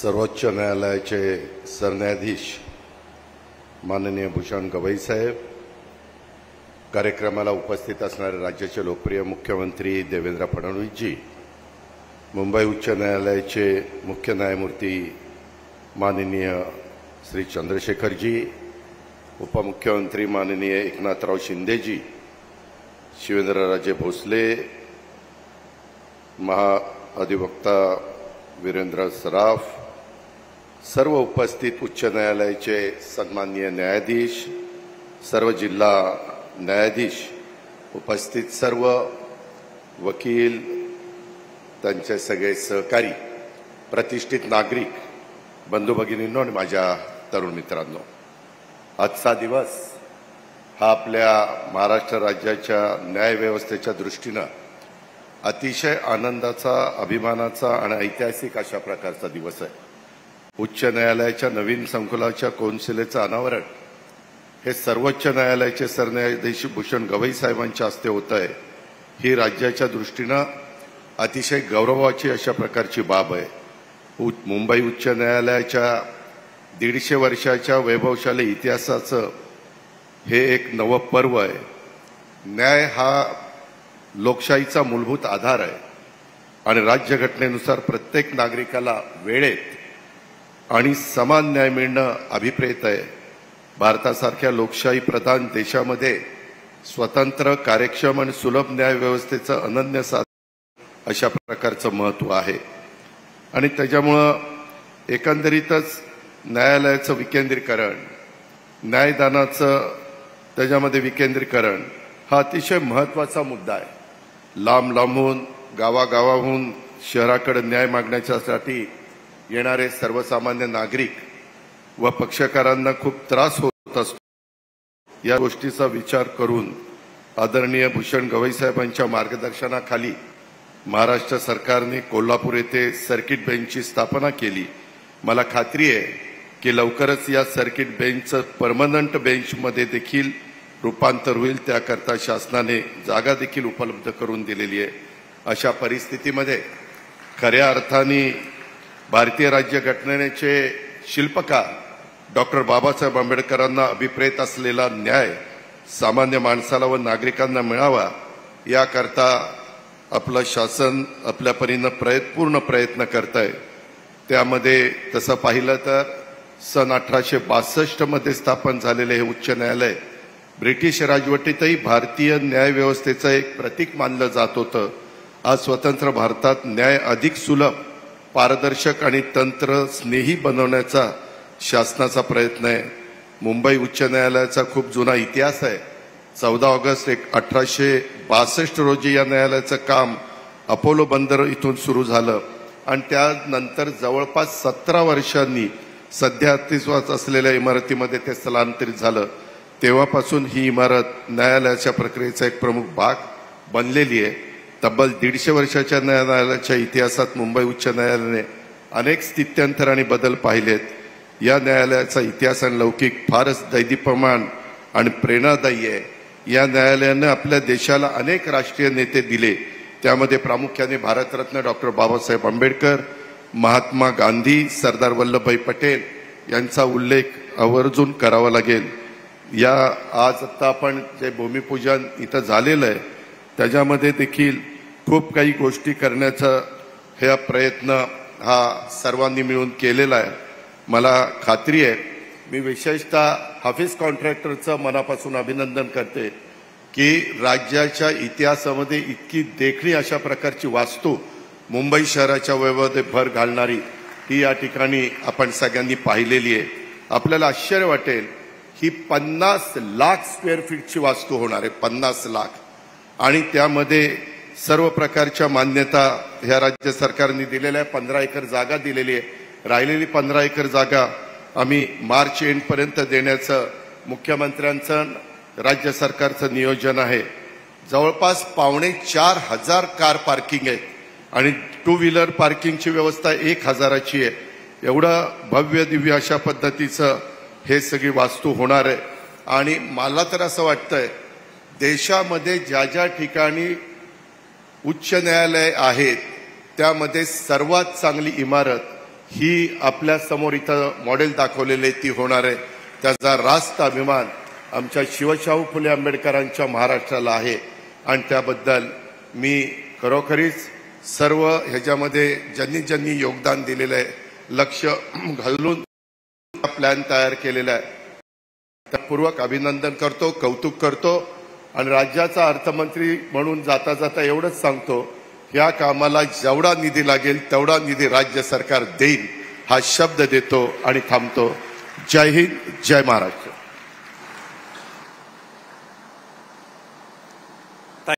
सर्वोच्च न्यायालयाचे सरन्यायाधीश माननीय भूषण गवई साहेब, कार्यक्रमाला उपस्थित असणारे राज्याचे लोकप्रिय मुख्यमंत्री देवेंद्र फडणवीसजी, मुंबई उच्च न्यायालयाचे मुख्य न्यायमूर्ती माननीय श्री चंद्रशेखरजी, उपमुख्यमंत्री माननीय एकनाथराव शिंदेजी, शिवेंद्रराजे भोसले, महाअधिवक्ता वीरेंद्र सराफ, सर्व उपस्थित उच्च न्यायालयाचे सन्माननीय न्यायाधीश, सर्व जिल्हा न्यायाधीश, उपस्थित सर्व वकील, त्यांचे सगळे सहकारी, प्रतिष्ठित नागरिक बंधू भगिनींनो आणि माझ्या तरुण मित्रांनो, आजचा दिवस हा आपल्या महाराष्ट्र राज्याच्या न्यायव्यवस्थेच्या दृष्टीने अतिशय आनंदाचा, अभिमानाचा आणि ऐतिहासिक अशा प्रकारचा दिवस आहे। उच्च न्यायालयाच्या नवीन संकुलाच्या कौन्सिलेचं अनावरण हे सर्वोच्च न्यायालयाचे सरन्यायाधीश भूषण गवई साहेबांच्या हस्ते होत आहे। ही राज्याच्या दृष्टीने अतिशय गौरवाची अशा प्रकारची बाब आहे। मुंबई उच्च न्यायालयाच्या 150 वर्षाच्या वैभवशाली इतिहासाचं हे एक नवं पर्व आहे। न्याय हा लोकशाहीचा मूलभूत आधार आहे आणि राज्यघटनेनुसार प्रत्येक नागरिकाला वेळेत आणि समान न्याय मिळणं अभिप्रेत आहे। भारतासारख्या लोकशाही प्रधान देशामध्ये स्वतंत्र, कार्यक्षम आणि सुलभ न्याय व्यवस्थेचं अनन्यसाधारण अशा प्रकारचं महत्त्व आहे आणि त्याच्यामुळं एकंदरीतच न्यायालयाचं विकेंद्रीकरण, न्यायदानाचं त्याच्यामध्ये विकेंद्रीकरण हा अतिशय महत्त्वाचा मुद्दा आहे। लांब लांबून, गावागावाहून शहराकडे न्याय मागण्यासाठी येणारे सर्वसामान्य नागरिक व पक्षकारांना खूप त्रास होत असतो। या गोष्टीचा विचार करून आदरणीय भूषण गवई साहेबांच्या मार्गदर्शनाखाली महाराष्ट्र सरकारने कोल्हापूर येथे सर्किट बेंचची स्थापना केली। मला खात्री आहे की लवकरच या सर्किट बेंचचं परमनंट बेंचमध्ये देखील रूपांतर होईल। त्याकरता शासनाने जागा देखील उपलब्ध करून दिलेली आहे। अशा परिस्थितीमध्ये खऱ्या अर्थाने भारतीय राज्यघटनेचे शिल्पकार डॉक्टर बाबासाहेब आंबेडकरांना अभिप्रेत असलेला न्याय सामान्य माणसाला व नागरिकांना मिळावा याकरता आपलं शासन आपल्या परीने पूर्ण प्रयत्न करत आहे। त्यामध्ये तसं पाहिलं तर सन 1862 मध्ये स्थापन झालेले हे उच्च न्यायालय ब्रिटिश राजवटीतही भारतीय न्याय व्यवस्थेचं एक प्रतीक मानलं जात होतं। आज स्वतंत्र भारतात न्याय अधिक सुलभ, पारदर्शक आणि तंत्र स्नेही बनवण्याचा शासनाचा प्रयत्न आहे। मुंबई उच्च न्यायालयाचा खूप जुना इतिहास आहे। 14 ऑगस्ट 1862 रोजी या न्यायालयाचं काम अपोलो बंदर इथून सुरू झालं आणि त्यानंतर जवळपास 17 वर्षांनी सध्या अस्तित्वात असलेल्या इमारतीमध्ये ते स्थलांतरित झालं। तेव्हापासून ही इमारत न्यायालयाच्या प्रक्रियेचा एक प्रमुख भाग बनलेली आहे। तब्बल 150 वर्षाच्या न्यायालयाच्या इतिहासात मुंबई उच्च न्यायालयाने अनेक स्थित्यंतर आणि बदल पाहिलेत। या न्यायालयाचा इतिहास आणि लौकिक फारच दैदीप्यमान आणि प्रेरणादायी आहे। या न्यायालयाने आपल्या देशाला अनेक राष्ट्रीय नेते दिले, त्यामध्ये प्रामुख्याने भारतरत्न डॉक्टर बाबासाहेब आंबेडकर, महात्मा गांधी, सरदार वल्लभभाई पटेल यांचा उल्लेख आवर्जून करावा लागेल। या आज आता आपण जे भूमिपूजन इथं झालेलं आहे त्याच्यामध्ये देखील खूप काही गोष्टी करण्याचा हा प्रयत्न हा सर्वांनी मिळून केलेला आहे। मला खात्री आहे, मी विशेषतः हाफिज कॉन्ट्रॅक्टरचं मनापासून अभिनंदन करते की राज्याच्या इतिहासामध्ये इतकी देखणी अशा प्रकारची वास्तू मुंबई शहराच्या वैभवात भर घालणारी ही या ठिकाणी आपण सगळ्यांनी पाहिलेली आहे। आपल्याला आश्चर्य वाटेल, ही 50 लाख स्क्वेअर फीटची वास्तू होणार आहे, 50 लाख, आणि त्यामध्ये सर्व प्रकारच्या मान्यता ह्या राज्य सरकारने दिलेल्या आहे। 15 एकर जागा दिलेली आहे। राहिलेली 15 एकर जागा आम्ही मार्च एंडपर्यंत देण्याचं मुख्यमंत्र्यांचं, राज्य सरकारचं नियोजन आहे। जवळपास 4,500 कार पार्किंग आहे आणि 2 व्हीलर पार्किंगची व्यवस्था 1,000ची आहे। एवढं भव्य दिव्य अशा पद्धतीचं हे सगळी वास्तू होणार आहे आणि मला तर असं वाटतंय देशामध्ये ज्या ज्या ठिकाणी उच्च न्यायालय आहेत त्यामध्ये सर्वात चांगली इमारत ही आपल्या समोर इथं मॉडेल दाखवलेले ती होणार आहे. त्याचा रास्त अभिमान आमच्या शिवशाहू फुले आंबेडकरांच्या महाराष्ट्राला आहे आणि त्याबद्दल मी खरोखरीच सर्व ह्याच्यामध्ये ज्यांनी ज्यांनी योगदान दिलेलं आहे, लक्ष घालून प्लॅन तयार केलेला आहे, त्यापूर्वक अभिनंदन करतो, कौतुक करतो आणि राज्याचा अर्थमंत्री म्हणून जाता जाता एवढंच सांगतो, या कामाला जेवढा निधी लागेल तेवढा निधी राज्य सरकार देईल हा शब्द देतो आणि थांबतो. जय हिंद, जय महाराष्ट्र.